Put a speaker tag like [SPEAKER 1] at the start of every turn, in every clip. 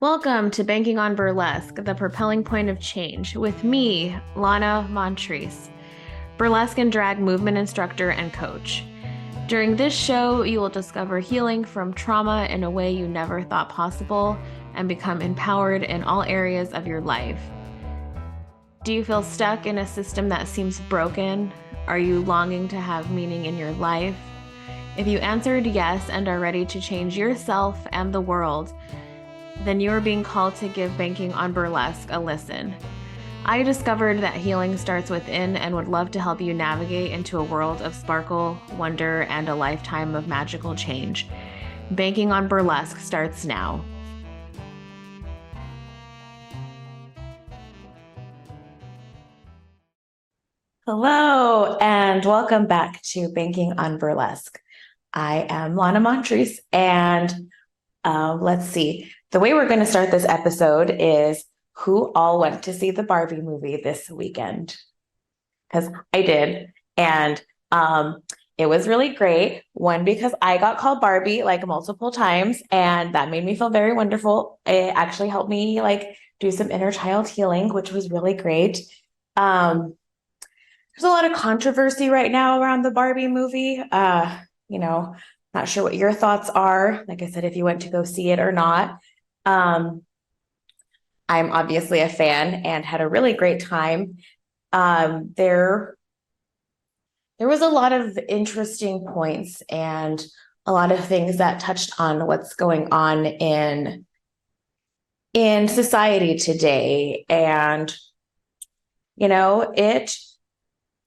[SPEAKER 1] Welcome to Banking on Burlesque, the propelling point of change, with me, Lana Montreese, burlesque and drag movement instructor and coach. During this show, you will discover healing from trauma in a way you never thought possible and become empowered in all areas of your life. Do you feel stuck in a system that seems broken? Are you longing to have meaning in your life? If you answered yes and are ready to change yourself and the world, then you are being called to give Banking on Burlesque a listen. I discovered that healing starts within and would love to help you navigate into a world of sparkle, wonder, and a lifetime of magical change. Banking on Burlesque starts now.
[SPEAKER 2] Hello, and welcome back to Banking on Burlesque. I am Lana Montreese, and let's see. The way we're going to start this episode is who all went to see the Barbie movie this weekend? Because I did, and it was really great. One, because I got called Barbie like multiple times, and that made me feel very wonderful. It actually helped me do some inner child healing, which was really great. There's a lot of controversy right now around the Barbie movie. Not sure what your thoughts are. Like I said, if you went to go see it or not. I'm obviously a fan and had a really great time. There was a lot of interesting points and a lot of things that touched on what's going on in society today. And, it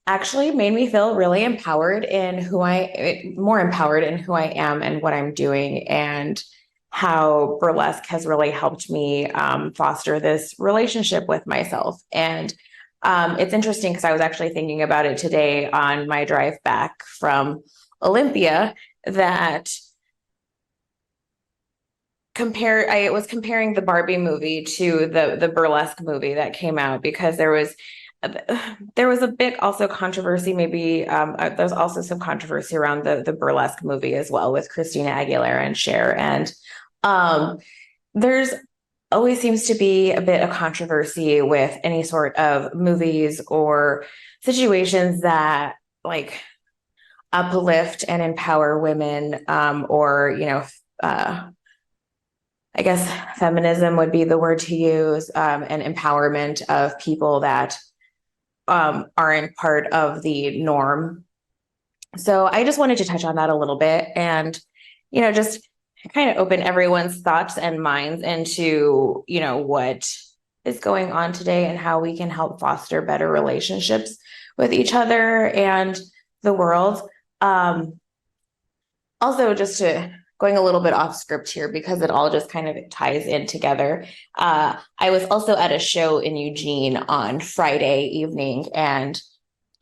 [SPEAKER 2] actually made me feel really more empowered in who I am and what I'm doing, and how burlesque has really helped me foster this relationship with myself. And it's interesting because I was actually thinking about it today on my drive back from Olympia, that I was comparing the Barbie movie to the burlesque movie that came out, because there was a bit also controversy. Maybe there's also some controversy around the burlesque movie as well, with Christina Aguilera and Cher. And there's always seems to be a bit of controversy with any sort of movies or situations that uplift and empower women, or I guess feminism would be the word to use, and empowerment of people that aren't part of the norm. So I just wanted to touch on that a little bit, and just kind of open everyone's thoughts and minds into what is going on today and how we can help foster better relationships with each other and the world. Also, just going a little bit off script here, because it all just kind of ties in together. I was also at a show in Eugene on Friday evening, and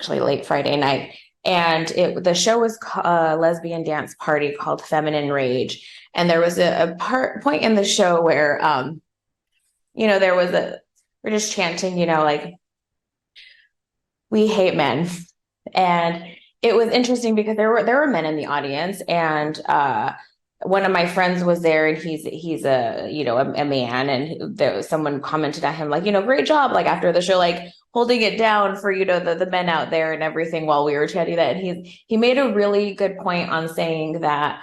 [SPEAKER 2] actually late Friday night. And the show was a lesbian dance party called Feminine Rage. And there was a point in the show where, we're just chanting, we hate men. And it was interesting because there were men in the audience, and one of my friends was there, and he's a man, and someone commented at him great job, after the show, holding it down for the men out there and everything, while we were chatting that. And he made a really good point on saying that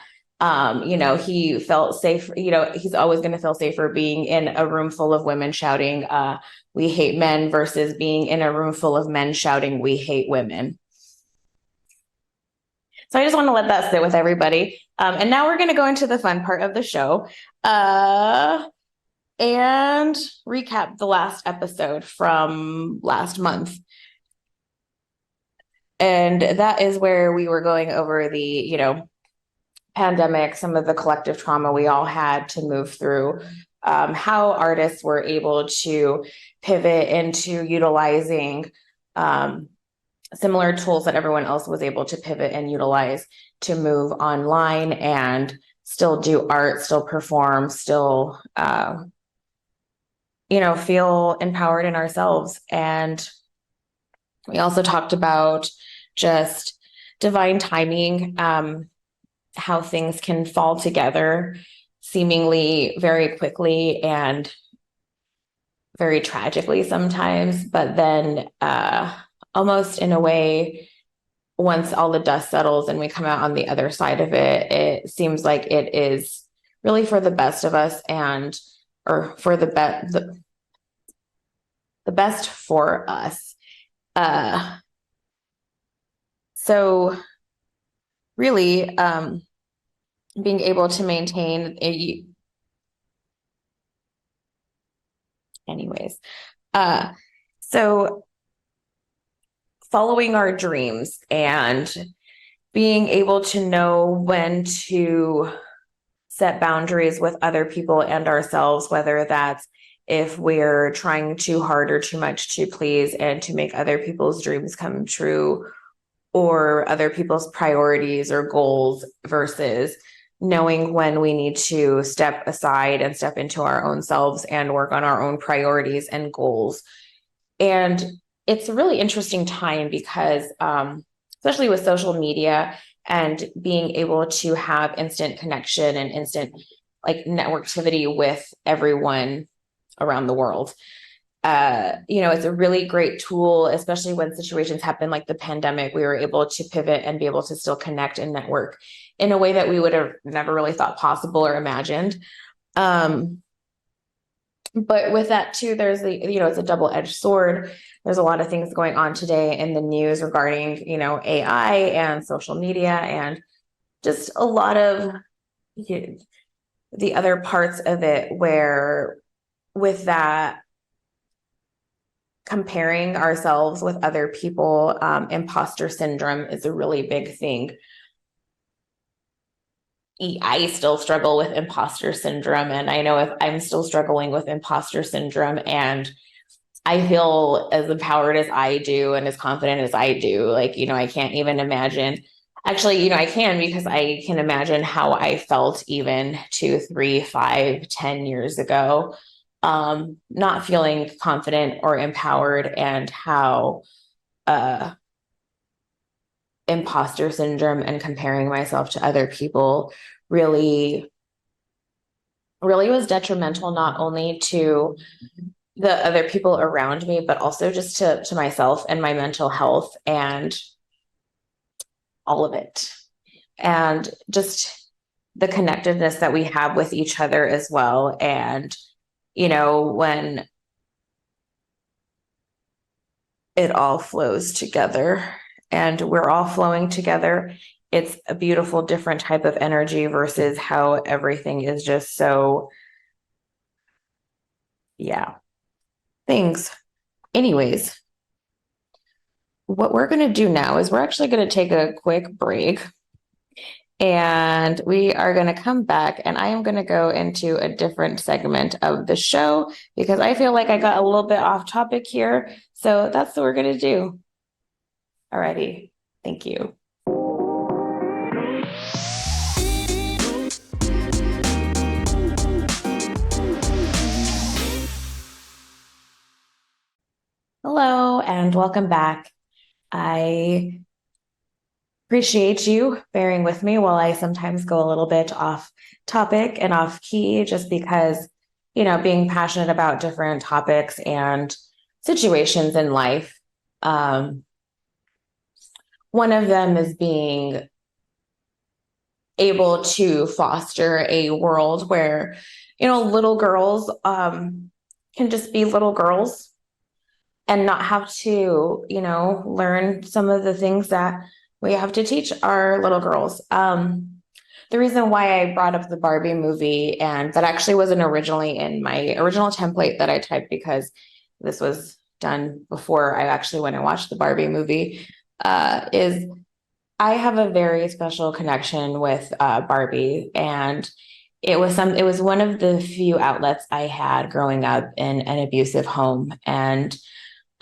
[SPEAKER 2] he felt safe. He's always going to feel safer being in a room full of women shouting we hate men, versus being in a room full of men shouting we hate women. So I just want to let that sit with everybody. And now we're going to go into the fun part of the show and recap the last episode from last month. And that is where we were going over the, pandemic, some of the collective trauma we all had to move through, how artists were able to pivot into utilizing similar tools that everyone else was able to pivot and utilize to move online and still do art, still perform, still, feel empowered in ourselves. And we also talked about just divine timing, how things can fall together seemingly very quickly and very tragically sometimes, but then almost in a way, once all the dust settles and we come out on the other side of it, it seems like it is really for the best of us and or for the best for us. So really being able to maintain anyways. So following our dreams and being able to know when to set boundaries with other people and ourselves, whether that's if we're trying too hard or too much to please and to make other people's dreams come true, or other people's priorities or goals, versus knowing when we need to step aside and step into our own selves and work on our own priorities and goals. And it's a really interesting time because, especially with social media and being able to have instant connection and instant like networktivity with everyone around the world. It's a really great tool, especially when situations happen like the pandemic. We were able to pivot and be able to still connect and network in a way that we would have never really thought possible or imagined. But with that too, there's it's a double-edged sword. There's a lot of things going on today in the news regarding, AI and social media and just a lot of the other parts of it where with that comparing ourselves with other people, imposter syndrome is a really big thing. I still struggle with imposter syndrome, and I know if I'm still struggling with imposter syndrome and I feel as empowered as I do and as confident as I do, like, I can't even imagine. Actually, I can, because I can imagine how I felt even 2, 3, 5, 10 years ago, not feeling confident or empowered, and how imposter syndrome and comparing myself to other people really was detrimental, not only to the other people around me, but also just to myself and my mental health and all of it. And just the connectedness that we have with each other as well. And, when it all flows together and we're all flowing together, it's a beautiful, different type of energy versus how everything is just so, things. Anyways, what we're going to do now is we're actually going to take a quick break, and we are going to come back, and I am going to go into a different segment of the show because I feel like I got a little bit off topic here. So that's what we're going to do. Alrighty. Thank you. Hello, and welcome back. I appreciate you bearing with me while I sometimes go a little bit off topic and off key, just because, being passionate about different topics and situations in life. One of them is being able to foster a world where, little girls can just be little girls and not have to, learn some of the things that we have to teach our little girls. The reason why I brought up the Barbie movie, and that actually wasn't originally in my original template that I typed, because this was done before I actually went and watched the Barbie movie, is I have a very special connection with Barbie, and it was one of the few outlets I had growing up in an abusive home. And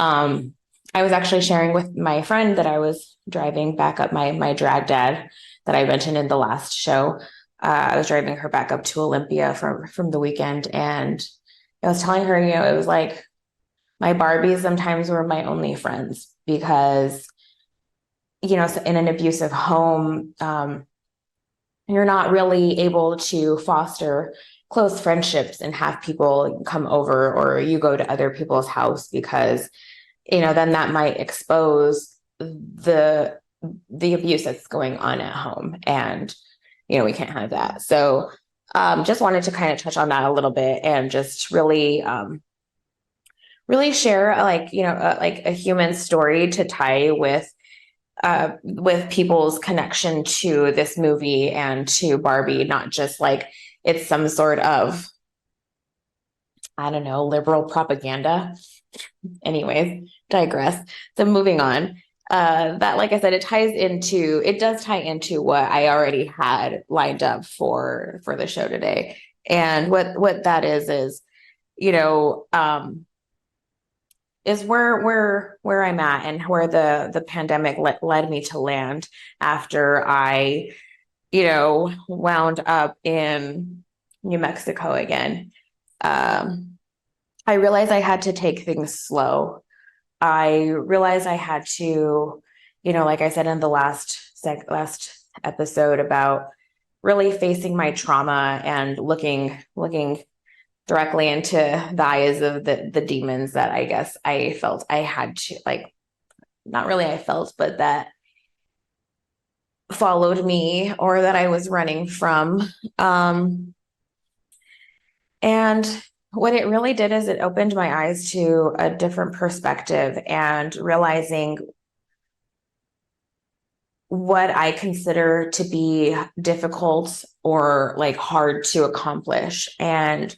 [SPEAKER 2] I was actually sharing with my friend that I was driving back up my drag dad that I mentioned in the last show. I was driving her back up to Olympia from the weekend, and I was telling her, it was like my Barbies sometimes were my only friends, because in an abusive home, you're not really able to foster close friendships and have people come over, or you go to other people's house, because, then that might expose the abuse that's going on at home. And, we can't have that. So just wanted to kind of touch on that a little bit, and just really, really share like a human story to tie with people's connection to this movie and to Barbie, not just like it's some sort of, I don't know, liberal propaganda. Anyways, digress. So moving on. That, like I said, it does tie into what I already had lined up for the show today. And what that is, is where I'm at, and where the pandemic led me to land after I, wound up in New Mexico again. I realized I had to take things slow. I realized I had to, like I said in the last episode, about really facing my trauma and looking directly into the eyes of the demons that I guess I felt I had to, like, not really I felt, but that followed me, or that I was running from. And what it really did is it opened my eyes to a different perspective, and realizing what I consider to be difficult or like hard to accomplish. And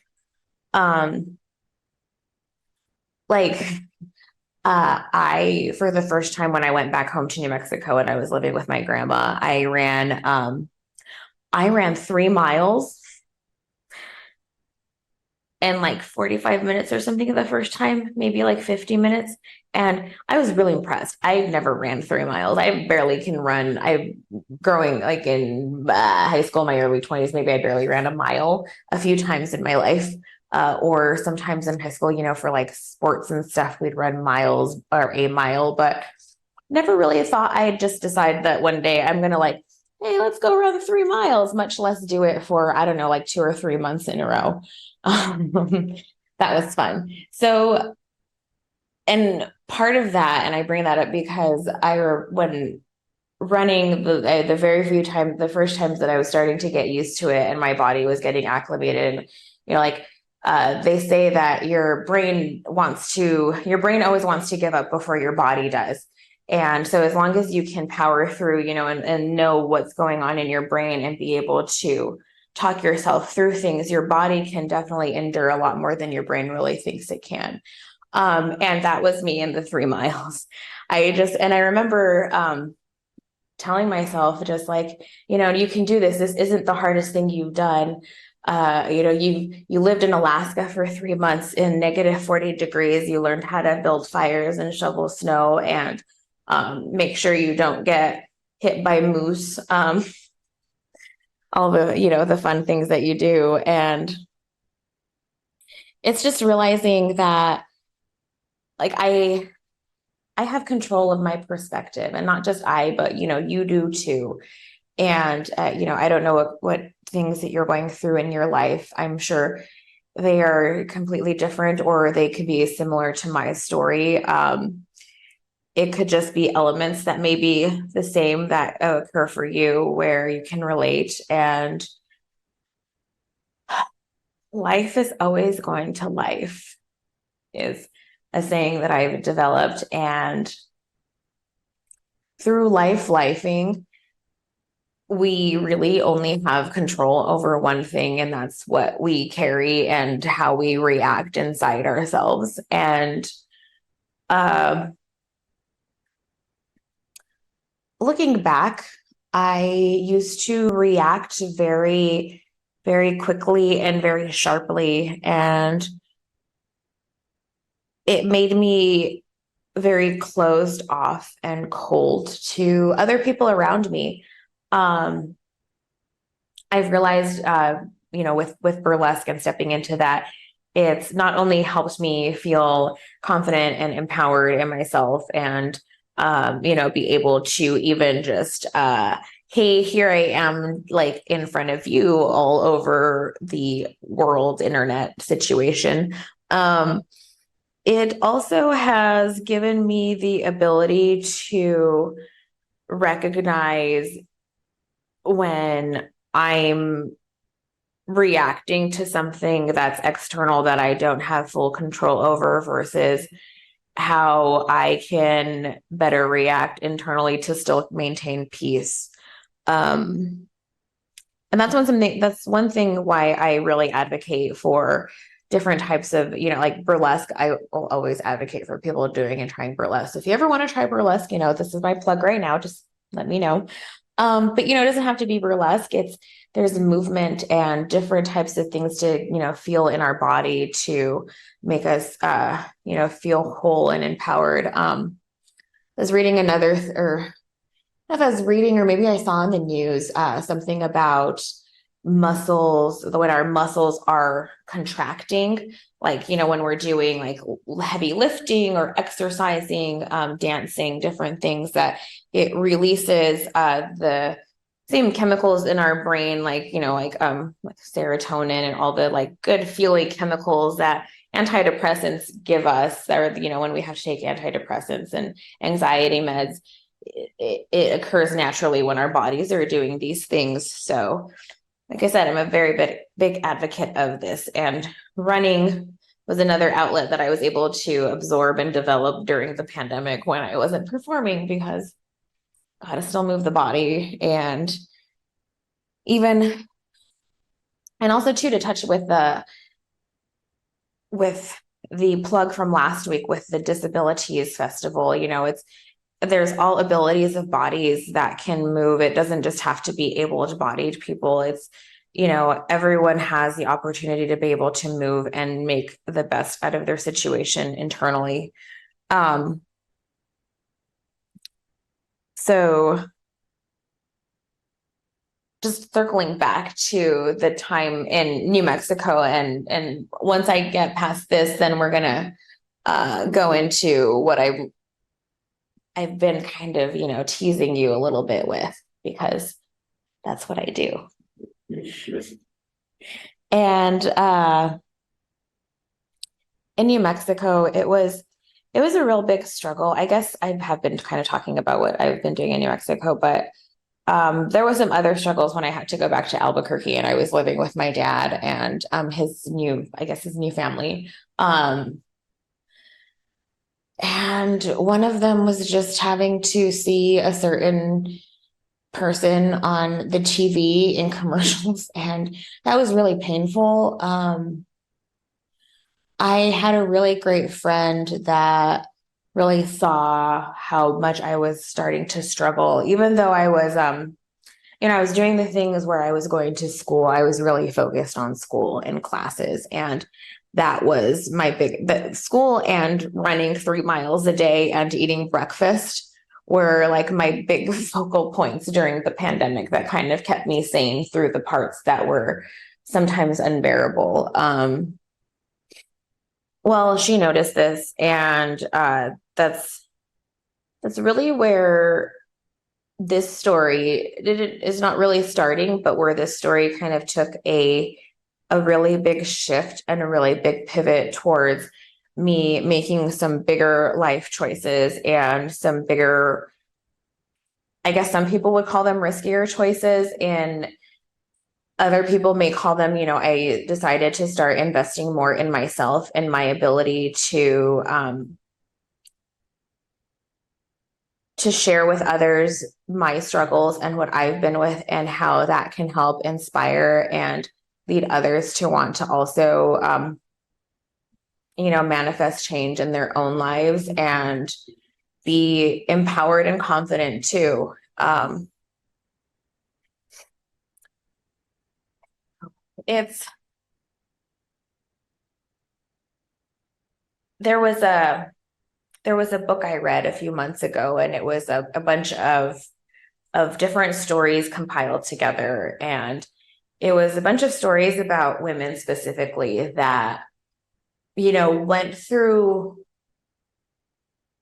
[SPEAKER 2] I, for the first time when I went back home to New Mexico and I was living with my grandma, I ran 3 miles in like 45 minutes or something the first time, maybe like 50 minutes. And I was really impressed. I've never ran 3 miles. I barely can run. Growing like in high school, my early 20s, maybe I barely ran a mile a few times in my life. Or sometimes in high school, for like sports and stuff, we'd run miles or a mile, but never really thought. I just decided that one day I'm going to, like, hey, let's go run 3 miles, much less do it for, I don't know, like 2 or 3 months in a row. That was fun. So, and part of that, and I bring that up because when running the first times that I was starting to get used to it and my body was getting acclimated, and, they say that your brain always wants to give up before your body does. And so as long as you can power through, and know what's going on in your brain and be able to talk yourself through things, your body can definitely endure a lot more than your brain really thinks it can. And that was me in the 3 miles. I remember telling myself, just like, you can do this. This isn't the hardest thing you've done. You lived in Alaska for 3 months in negative 40 degrees. You learned how to build fires and shovel snow, and make sure you don't get hit by moose. All the fun things that you do. And it's just realizing that, like, I have control of my perspective, and not just but you do too. And I don't know what things that you're going through in your life. I'm sure they are completely different, or they could be similar to my story. It could just be elements that may be the same that occur for you, where you can relate. And life is always going to life is a saying that I've developed. And through lifing, we really only have control over one thing, and that's what we carry and how we react inside ourselves. And looking back, I used to react very, very quickly and very sharply, and it made me very closed off and cold to other people around me. I've realized, with burlesque and stepping into that, it's not only helped me feel confident and empowered in myself, and be able to even just, hey, here I am, like in front of you all over the world internet situation. It also has given me the ability to recognize when I'm reacting to something that's external that I don't have full control over versus how I can better react internally to still maintain peace. And that's one thing why I really advocate for different types of, like burlesque. I will always advocate for people doing and trying burlesque. If you ever want to try burlesque, this is my plug right now. Just let me know. But it doesn't have to be burlesque. There's movement and different types of things to, feel in our body to make us, feel whole and empowered. I was reading or if I was reading, or maybe I saw on the news, something about muscles, when our muscles are contracting, like, when we're doing like heavy lifting or exercising, dancing, different things, that it releases the same chemicals in our brain, like, like serotonin and all the like good feeling chemicals that antidepressants give us, or, when we have to take antidepressants and anxiety meds. It occurs naturally when our bodies are doing these things. So, like I said, I'm a very big advocate of this, and running was another outlet that I was able to absorb and develop during the pandemic when I wasn't performing, because got to still move the body. And also too, to touch with the plug from last week with the Disabilities Festival, there's all abilities of bodies that can move. It doesn't just have to be able-bodied people. It's, everyone has the opportunity to be able to move and make the best out of their situation internally. So just circling back to the time in New Mexico, and once I get past this, then we're gonna go into what I've been kind of, teasing you a little bit with, because that's what I do. And in New Mexico, it was a real big struggle. I guess I have been kind of talking about what I've been doing in New Mexico, but there was some other struggles when I had to go back to Albuquerque, and I was living with my dad and his new family. And one of them was just having to see a certain person on the TV in commercials, and that was really painful. I had a really great friend that really saw how much I was starting to struggle, even though I was, I was doing the things where I was going to school. I was really focused on school and classes, and that was my the school, and running 3 miles a day and eating breakfast were like my big focal points during the pandemic that kind of kept me sane through the parts that were sometimes unbearable. Well, she noticed this, and that's really where this story is not really starting, but where this story kind of took a really big shift and a really big pivot towards me making some bigger life choices and some bigger, I guess some people would call them riskier choices, and other people may call them, I decided to start investing more in myself and my ability to share with others my struggles and what I've been with, and how that can help inspire and lead others to want to also, manifest change in their own lives and be empowered and confident too. There was a book I read a few months ago, and it was a bunch of different stories compiled together, and it was a bunch of stories about women specifically that went through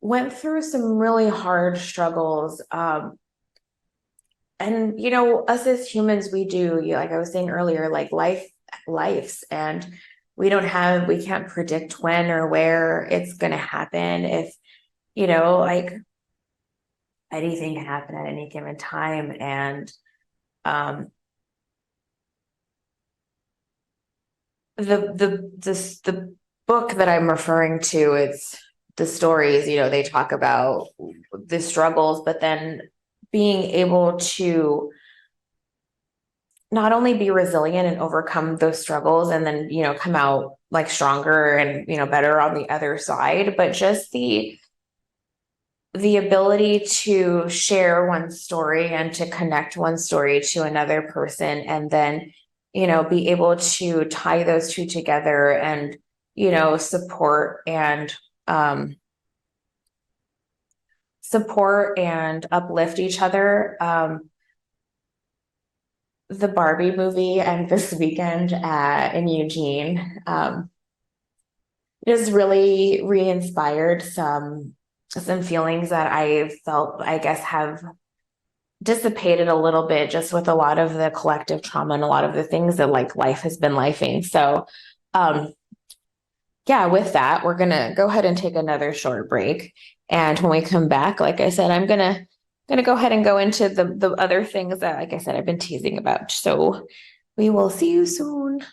[SPEAKER 2] went through some really hard struggles. And us as humans, we do, like I was saying earlier, like lives, and we can't predict when or where it's going to happen. If, like anything can happen at any given time. And um, the book that I'm referring to, it's the stories, they talk about the struggles, but then being able to not only be resilient and overcome those struggles and then, come out like stronger and, better on the other side, but just the ability to share one story and to connect one story to another person, and then, be able to tie those two together and, support and uplift each other. The Barbie movie and this weekend in Eugene just really re-inspired some feelings that I felt, I guess, have dissipated a little bit just with a lot of the collective trauma and a lot of the things that like life has been lifing. So yeah, with that, we're gonna go ahead and take another short break. And when we come back, like I said, I'm gonna go ahead and go into the other things that, like I said, I've been teasing about. So we will see you soon.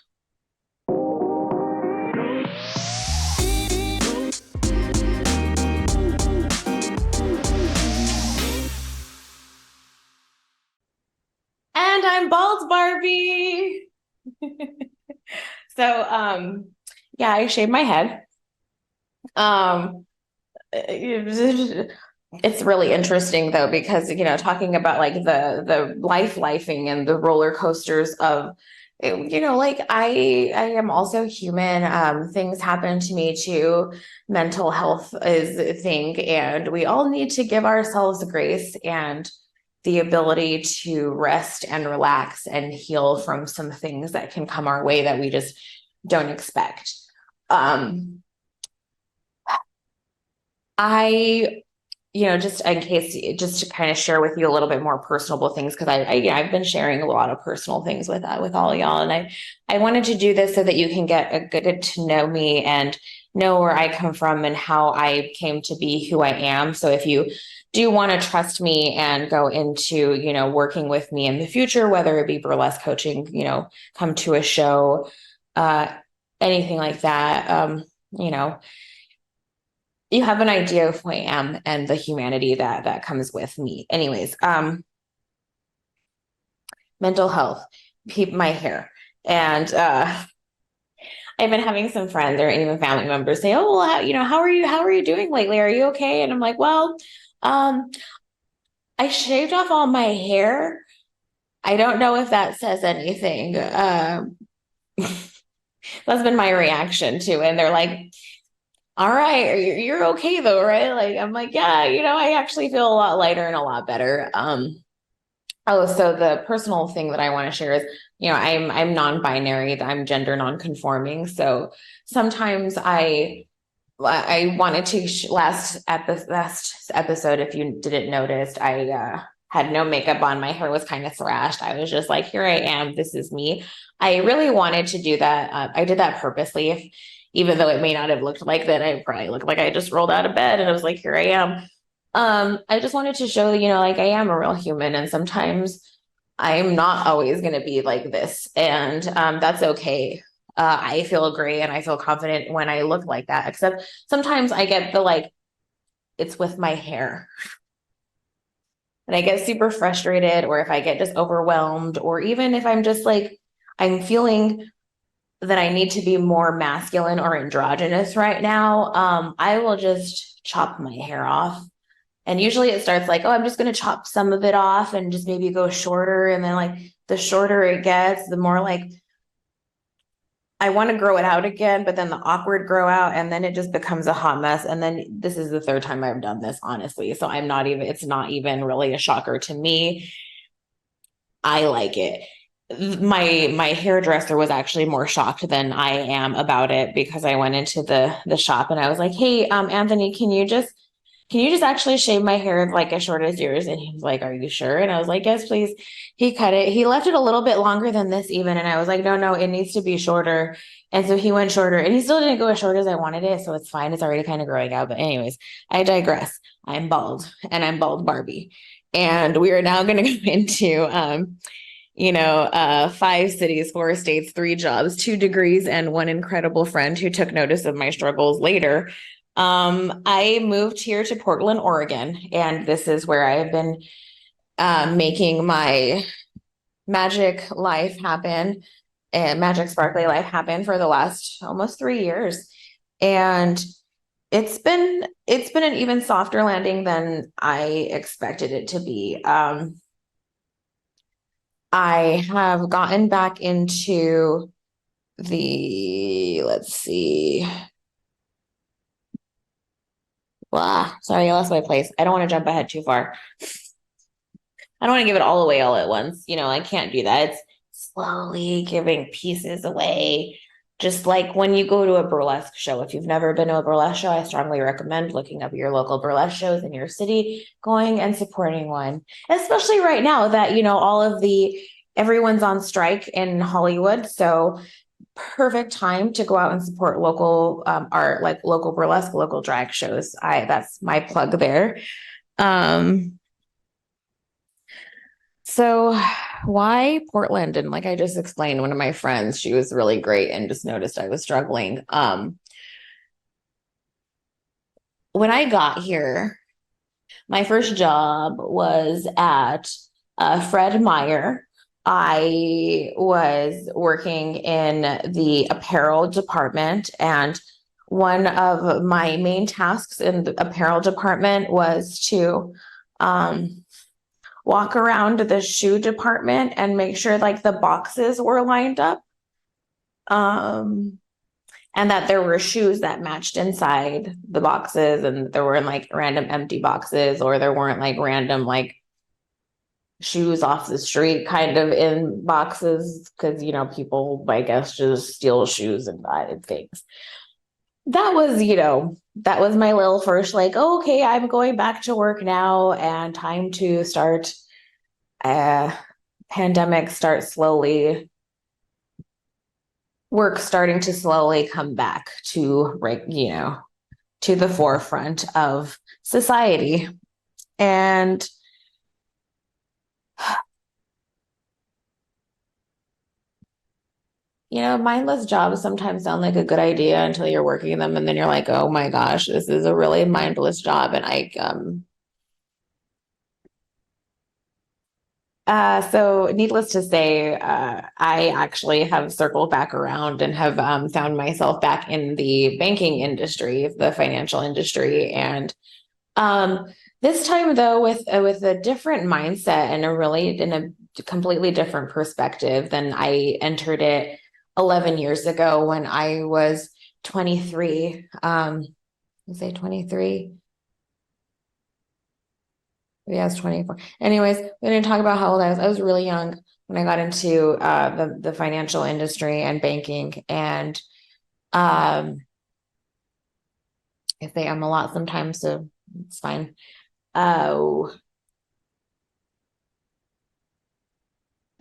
[SPEAKER 2] And I'm bald Barbie. So yeah, I shaved my head. It's really interesting though, because talking about like the lifing and the roller coasters of, like I am also human. Things happen to me too. Mental health is a thing, and we all need to give ourselves grace and the ability to rest and relax and heal from some things that can come our way that we just don't expect. I, just in case, just to kind of share with you a little bit more personable things, because I've been sharing a lot of personal things with all y'all, and I wanted to do this so that you can get a good to know me and know where I come from and how I came to be who I am. So if you do want to trust me and go into, working with me in the future, whether it be burlesque coaching, come to a show, anything like that, you have an idea of who I am and the humanity that comes with me. Anyways, mental health, keep my hair. And I've been having some friends or even family members say, "Oh, well, how are you doing lately? Are you okay?" And I'm like, "Well, I shaved off all my hair. I don't know if that says anything." That's been my reaction to it. And they're like, "All right, you're okay though, right?" Like, I'm like, "Yeah, I actually feel a lot lighter and a lot better." So the personal thing that I want to share is, I'm non-binary, I'm gender non-conforming. So sometimes I wanted to last episode, if you didn't notice, I had no makeup on. My hair was kind of thrashed. I was just like, here I am. This is me. I really wanted to do that. I did that purposely. Even though it may not have looked like that, I probably looked like I just rolled out of bed and I was like, here I am. I just wanted to show, like I am a real human, and sometimes I'm not always going to be like this. And that's okay. I feel great and I feel confident when I look like that, except sometimes I get the like, it's with my hair. And I get super frustrated, or if I get just overwhelmed, or even if I'm just like, I'm feeling that I need to be more masculine or androgynous right now, I will just chop my hair off. And usually it starts like, oh, I'm just going to chop some of it off and just maybe go shorter. And then like the shorter it gets, the more like I want to grow it out again, but then the awkward grow out, and then it just becomes a hot mess. And then this is the third time I've done this, honestly. So it's not even really a shocker to me. I like it. My hairdresser was actually more shocked than I am about it, because I went into the shop and I was like, "Hey, Anthony, can you just can you just actually shave my hair like as short as yours? And he was like, are you sure? And I was like, yes, please. He cut it. He left it a little bit longer than this even. And I was like, no, it needs to be shorter. And so he went shorter and he still didn't go as short as I wanted it. So it's fine. It's already kind of growing out. But anyways, I digress. I'm bald and I'm bald Barbie. And we are now going to go into, 5 cities, 4 states, 3 jobs, 2 degrees, and 1 incredible friend who took notice of my struggles later. I moved here to Portland, Oregon, and this is where I have been making my magic life happen and magic sparkly life happen for the last almost 3 years. And it's been an even softer landing than I expected it to be. I have gotten back into let's see. Sorry, I lost my place. I don't want to jump ahead too far. I don't want to give it all away all at once. I can't do that. It's slowly giving pieces away. Just like when you go to a burlesque show. If you've never been to a burlesque show, I strongly recommend looking up your local burlesque shows in your city, going and supporting one. Especially right now that, everyone's on strike in Hollywood. So perfect time to go out and support local art, like local burlesque, local drag shows. That's my plug there. So why Portland? And like I just explained, one of my friends, she was really great and just noticed I was struggling. When I got here, my first job was at Fred Meyer. I was working in the apparel department, and one of my main tasks in the apparel department was to walk around the shoe department and make sure like the boxes were lined up. And that there were shoes that matched inside the boxes, and there weren't like random empty boxes, or there weren't like random like shoes off the street kind of in boxes, because people, I guess, just steal shoes and buy things. That was my little first like, oh, okay, I'm going back to work now and time to start pandemic start slowly, work starting to slowly come back to to the forefront of society. And mindless jobs sometimes sound like a good idea until you're working them, and then you're like, oh my gosh, this is a really mindless job. And so needless to say, I actually have circled back around and have found myself back in the banking industry, the financial industry. And this time though, with a different mindset and in a completely different perspective than I entered it 11 years ago when I was 23. Say 23. Yeah, I was 24. Anyways, we didn't talk about how old I was. I was really young when I got into the financial industry and banking. And I say I'm a lot sometimes, so it's fine.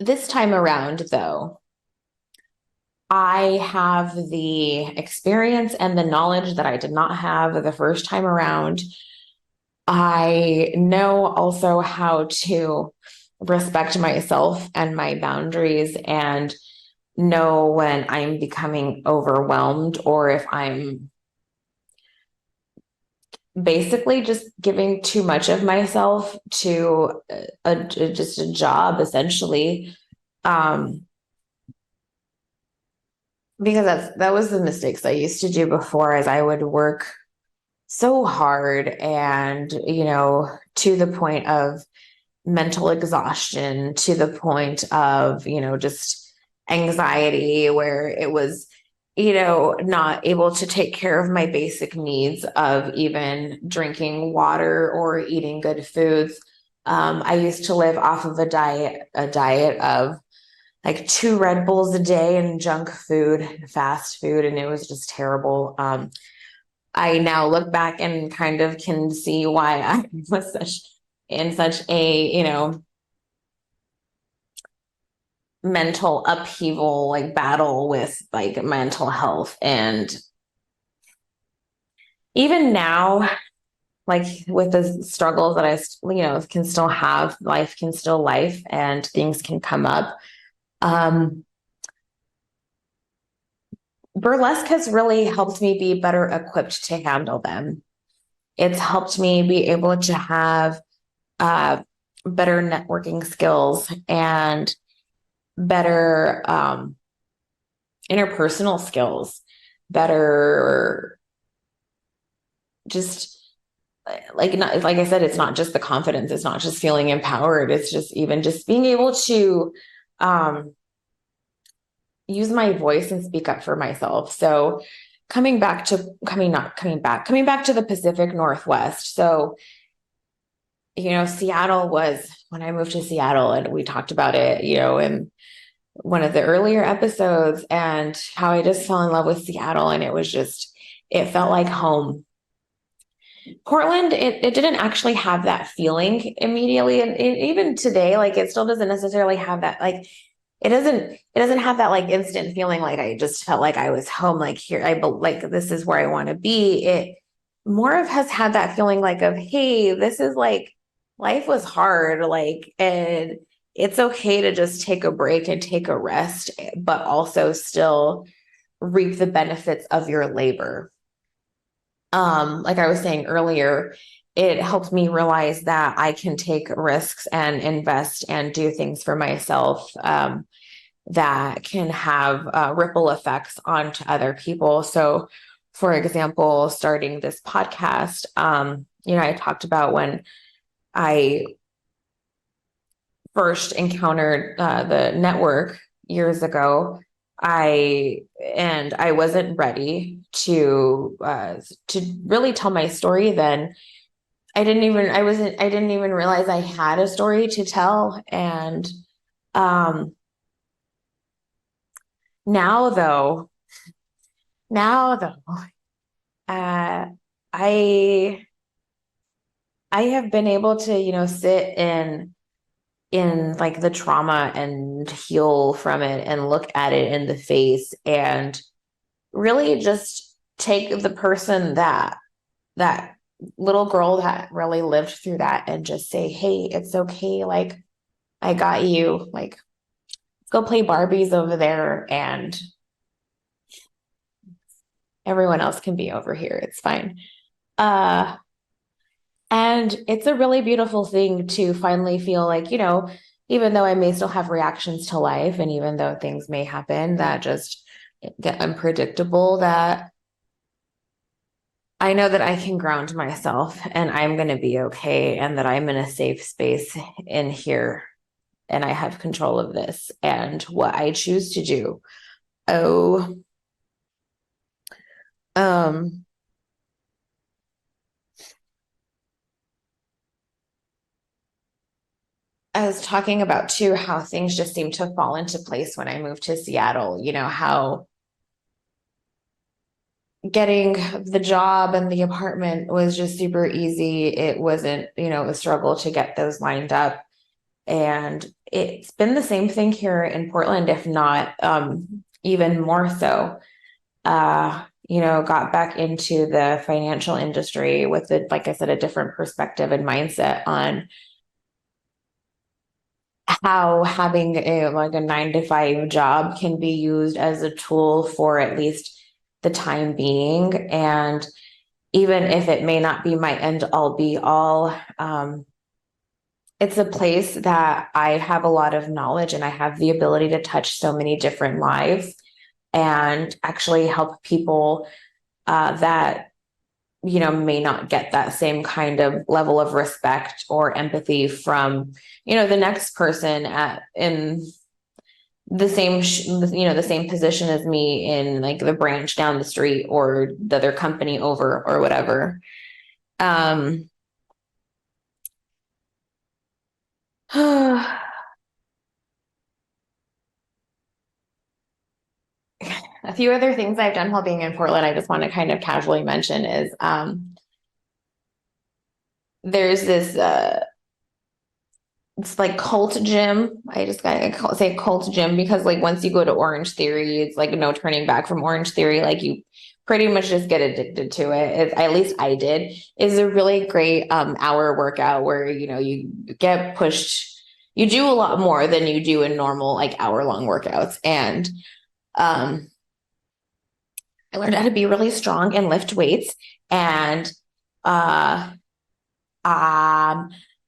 [SPEAKER 2] This time around, though, I have the experience and the knowledge that I did not have the first time around. I know also how to respect myself and my boundaries, and know when I'm becoming overwhelmed, or if I'm basically just giving too much of myself to just a job, essentially. Because that was the mistakes I used to do before, as I would work so hard and, to the point of mental exhaustion, to the point of, just anxiety, where it was, not able to take care of my basic needs of even drinking water or eating good foods. I used to live off of a diet of like 2 Red Bulls a day and junk food, fast food, and it was just terrible. I now look back and kind of can see why I was in such a, mental upheaval, like battle with like mental health. And even now, like with the struggles that I, can still have, life can still life and things can come up. Burlesque has really helped me be better equipped to handle them. It's helped me be able to have better networking skills and better interpersonal skills, better just like I said, it's not just the confidence, it's not just feeling empowered, it's just even just being able to use my voice and speak up for myself. So coming back to the Pacific Northwest. So, Seattle was when I moved to Seattle, and we talked about it, in one of the earlier episodes, and how I just fell in love with Seattle, and it felt like home. Portland, it didn't actually have that feeling immediately. And even today, like it still doesn't necessarily have that, like, it doesn't have that like instant feeling. Like I just felt like I was home, like here, like, this is where I want to be. It more of has had that feeling like of, hey, this is like, life was hard, like, and it's okay to just take a break and take a rest, but also still reap the benefits of your labor. Like I was saying earlier, it helped me realize that I can take risks and invest and do things for myself that can have ripple effects onto other people. So, for example, starting this podcast, I talked about when I first encountered the network years ago. I wasn't ready to really tell my story then. I didn't even realize I had a story to tell. And now though, uh, I I have been able to, sit in like the trauma and heal from it and look at it in the face and really just take the person that little girl that really lived through that and just say, hey, it's okay. Like, I got you. Like, let's go play Barbies over there and everyone else can be over here. It's fine. Uh, and it's a really beautiful thing to finally feel like, even though I may still have reactions to life, and even though things may happen that just get unpredictable, that I know that I can ground myself and I'm going to be okay, and that I'm in a safe space in here, and I have control of this and what I choose to do. Oh, um, I was talking about too how things just seem to fall into place when I moved to Seattle, how getting the job and the apartment was just super easy. It wasn't, a struggle to get those lined up. And it's been the same thing here in Portland, if not even more so. Got back into the financial industry with like I said, a different perspective and mindset on how having a 9 to 5 job can be used as a tool for at least the time being. And even if it may not be my end all be all, it's a place that I have a lot of knowledge and I have the ability to touch so many different lives and actually help people that may not get that same kind of level of respect or empathy from the next person in the same the same position as me in like the branch down the street or the other company over or whatever. um A few other things I've done while being in Portland, I just want to kind of casually mention is there's this it's like cult gym. I just gotta say cult gym because like once you go to Orange Theory, it's like no turning back from Orange Theory. Like you pretty much just get addicted to it. At least I did. It's a really great hour workout where you get pushed. You do a lot more than you do in normal like hour-long workouts. And I learned how to be really strong and lift weights. And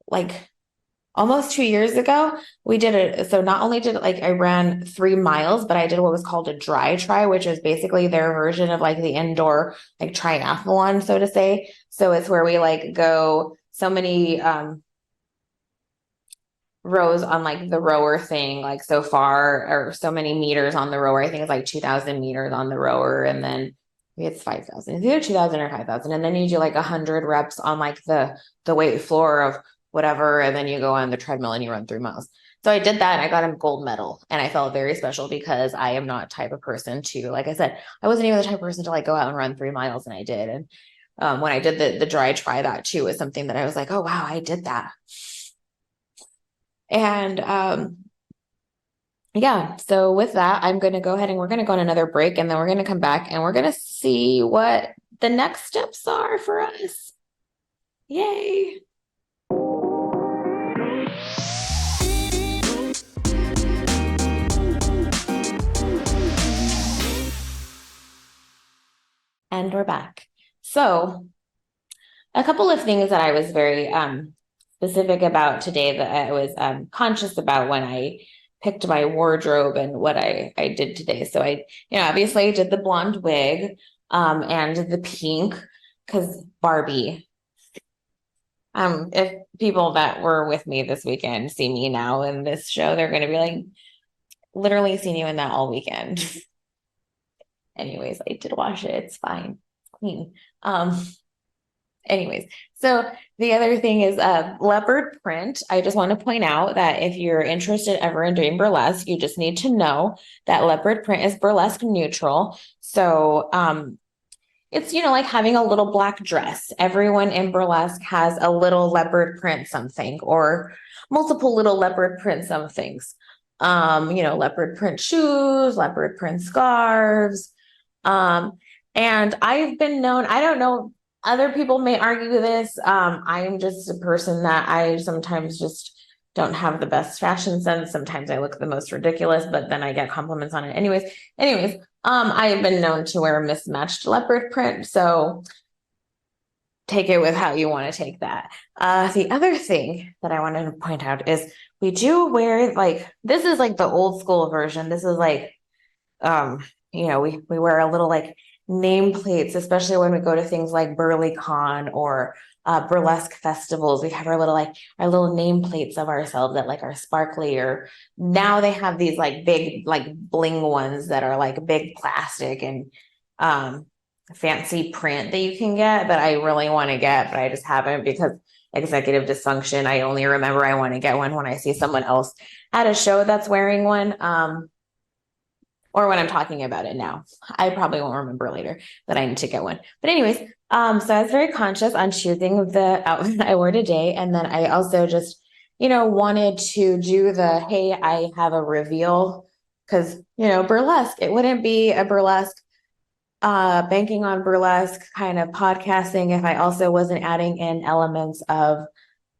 [SPEAKER 2] like almost 2 years ago, we did it. So not only did like I ran 3 miles, but I did what was called a dry try, which is basically their version of like the indoor like triathlon, so to say. So it's where we like go so many rows on like the rower thing, like so far, or so many meters on the rower. I think it's like 2,000 meters on the rower, and then it's 5,000. It's either 2,000 or 5,000, and then you do like 100 reps on like the weight floor of whatever, and then you go on the treadmill and you run 3 miles. So I did that and I got a gold medal, and I felt very special because I am not type of person to, like I said, I wasn't even the type of person to like go out and run 3 miles, and I did. And when I did the dry try, that too was something that I was like, oh wow, I did that. And yeah, so with that, I'm going to go ahead and we're going to go on another break, and then we're going to come back and we're going to see what the next steps are for us. Yay. And we're back. So a couple of things that I was very specific about today that I was conscious about when I picked my wardrobe and what I did today. So I, obviously I did the blonde wig and the pink because Barbie. If people that were with me this weekend see me now in this show, they're going to be like, literally seen you in that all weekend. Anyways, I did wash it. It's fine. It's clean. Anyways, so the other thing is leopard print. I just want to point out that if you're interested ever in doing burlesque, you just need to know that leopard print is burlesque neutral. So it's, like having a little black dress. Everyone in burlesque has a little leopard print something or multiple little leopard print somethings. Leopard print shoes, leopard print scarves. And I've been known, I don't know, other people may argue this. I'm just a person that I sometimes just don't have the best fashion sense. Sometimes I look the most ridiculous, but then I get compliments on it. Anyways, I've been known to wear mismatched leopard print. So take it with how you want to take that. The other thing that I wanted to point out is we do wear this is like the old school version. This is like, we wear a little like nameplates, especially when we go to things like BurlyCon or burlesque festivals. We have our little nameplates of ourselves that like are sparkly, or now they have these like big like bling ones that are like big plastic and fancy print that you can get that I really want to get, but I just haven't because executive dysfunction. I only remember I want to get one when I see someone else at a show that's wearing one. Or when I'm talking about it now. I probably won't remember later that I need to get one. But anyways, so I was very conscious on choosing the outfit I wore today. And then I also just, wanted to do hey, I have a reveal because, burlesque, it wouldn't be a burlesque, banking on burlesque kind of podcasting if I also wasn't adding in elements of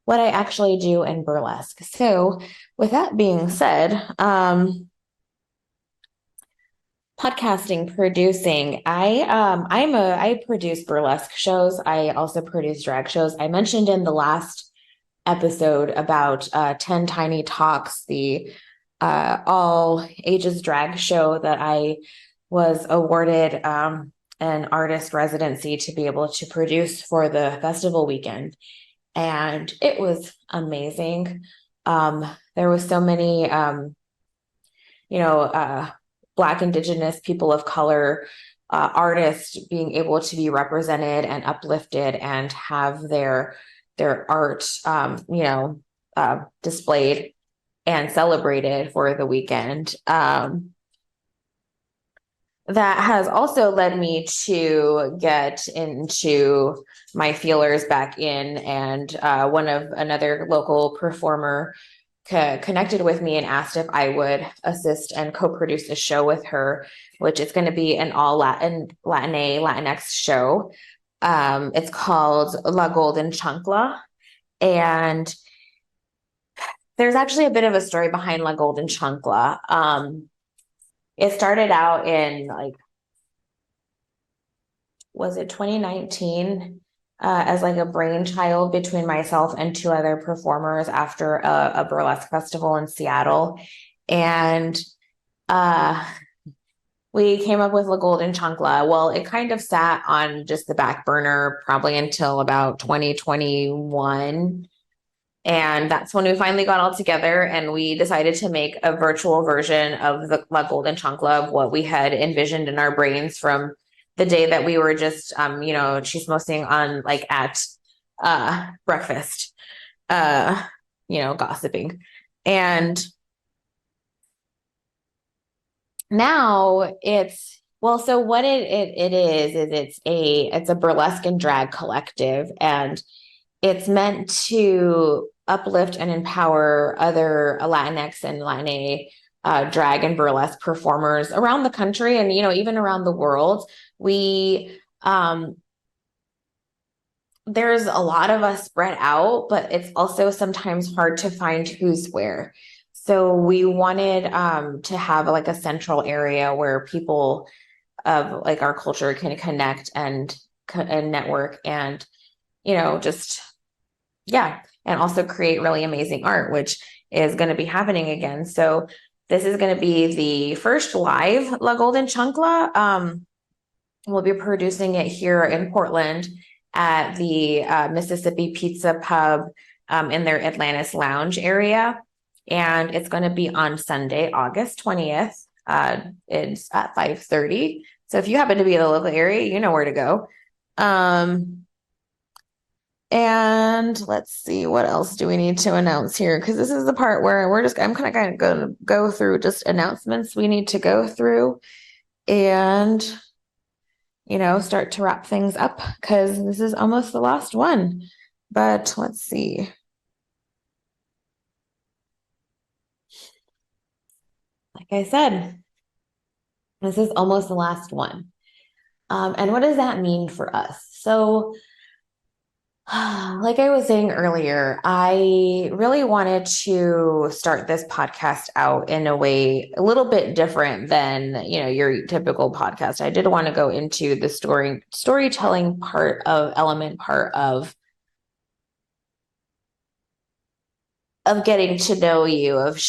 [SPEAKER 2] what I actually do in burlesque. So with that being said, podcasting, producing. I produce burlesque shows. I also produce drag shows. I mentioned in the last episode about 10 Tiny Talks, the all ages drag show that I was awarded an artist residency to be able to produce for the festival weekend. And it was amazing. There was so many Black, Indigenous, people of color, artists being able to be represented and uplifted and have their art, displayed and celebrated for the weekend. that has also led me to get into my feelers back in, and another local performer connected with me and asked if I would assist and co-produce a show with her, which is going to be an all Latinx show. It's called La Golden Chancla, and there's actually a bit of a story behind La Golden Chancla. It started out in was it 2019, as like a brainchild between myself and two other performers after a burlesque festival in Seattle. And we came up with La Golden Chancla. Well, it kind of sat on just the back burner probably until about 2021. And that's when we finally got all together and we decided to make a virtual version of the La Golden Chancla, of what we had envisioned in our brains from the day that we were just, chismosing on at breakfast, gossiping. And now so what it is it's a burlesque and drag collective, and it's meant to uplift and empower other Latinx and Latina drag and burlesque performers around the country and, even around the world. There's a lot of us spread out, but it's also sometimes hard to find who's where. So we wanted to have a central area where people of our culture can connect and network and, and also create really amazing art, which is going to be happening again. So this is going to be the first live La Golden Chancla. We'll be producing it here in Portland at the Mississippi Pizza Pub in their Atlantis Lounge area. And it's going to be on Sunday, August 20th. It's at 5:30. So if you happen to be in the local area, you know where to go. And let's see, what else do we need to announce here? Because this is the part where I'm kind of going to go through just announcements we need to go through and, start to wrap things up, because this is almost the last one. But let's see. Like I said, this is almost the last one. And what does that mean for us? So, like I was saying earlier, I really wanted to start this podcast out in a way a little bit different than, your typical podcast. I did want to go into the storytelling part of getting to know you, of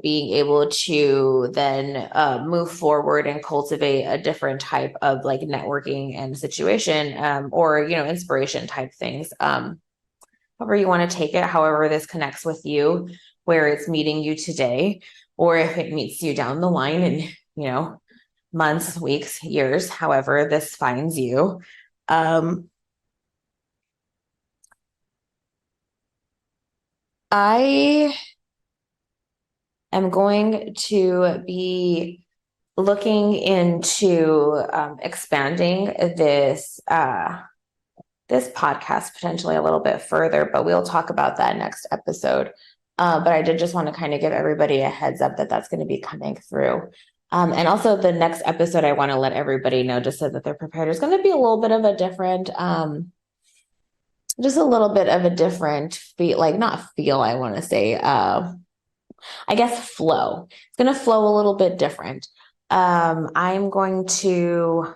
[SPEAKER 2] being able to then move forward and cultivate a different type of networking and situation, or inspiration type things. However you want to take it, however this connects with you, where it's meeting you today, or if it meets you down the line in months, weeks, years, however this finds you. I am going to be looking into expanding this podcast potentially a little bit further, but we'll talk about that next episode. But I did just want to kind of give everybody a heads up that that's going to be coming through. And also the next episode, I want to let everybody know, just so that they're prepared. It's going to be a little bit of a different just a little bit of a different feel, not feel, I want to say, I guess flow. It's going to flow a little bit different. I'm going to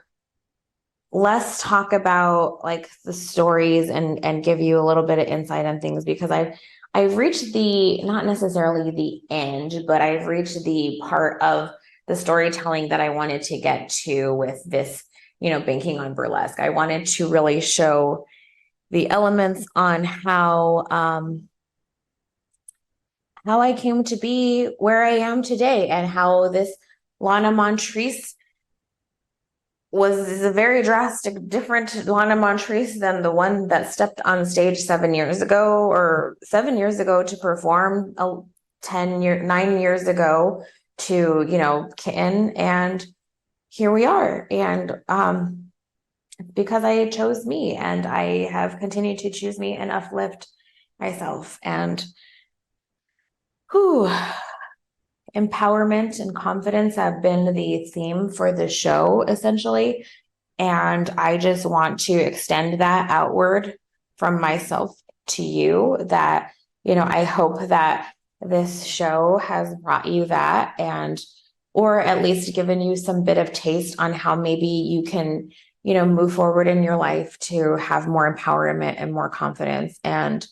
[SPEAKER 2] less talk about the stories and give you a little bit of insight on things, because I've reached not necessarily the end, but I've reached the part of the storytelling that I wanted to get to with this, banking on burlesque. I wanted to really show the elements on how I came to be where I am today, and how this Lana Montreese was a very drastic, different Lana Montreese than the one that stepped on stage 7 years ago to perform 9 years ago to, Kitten. And here we are. And because I chose me, and I have continued to choose me and uplift myself. And empowerment and confidence have been the theme for the show, essentially. And I just want to extend that outward from myself to you, that, I hope that this show has brought you that, or at least given you some bit of taste on how maybe you can, move forward in your life to have more empowerment and more confidence. And,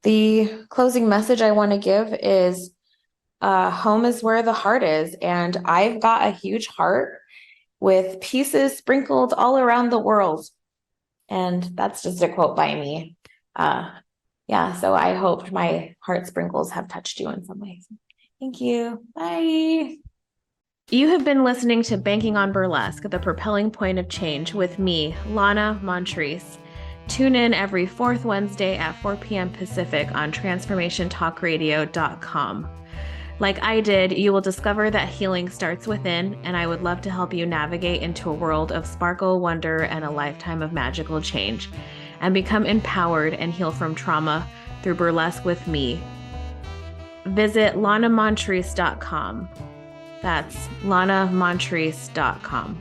[SPEAKER 2] the closing message I want to give is, home is where the heart is. And I've got a huge heart with pieces sprinkled all around the world. And that's just a quote by me. So I hope my heart sprinkles have touched you in some ways. Thank you. Bye.
[SPEAKER 1] You have been listening to Banking on Burlesque, the propelling point of change, with me, Lana Montreese. Tune in every fourth Wednesday at 4 p.m. Pacific on transformationtalkradio.com. Like I did, you will discover that healing starts within, and I would love to help you navigate into a world of sparkle, wonder, and a lifetime of magical change, and become empowered and heal from trauma through burlesque with me. Visit lanamontreese.com. That's lanamontreese.com.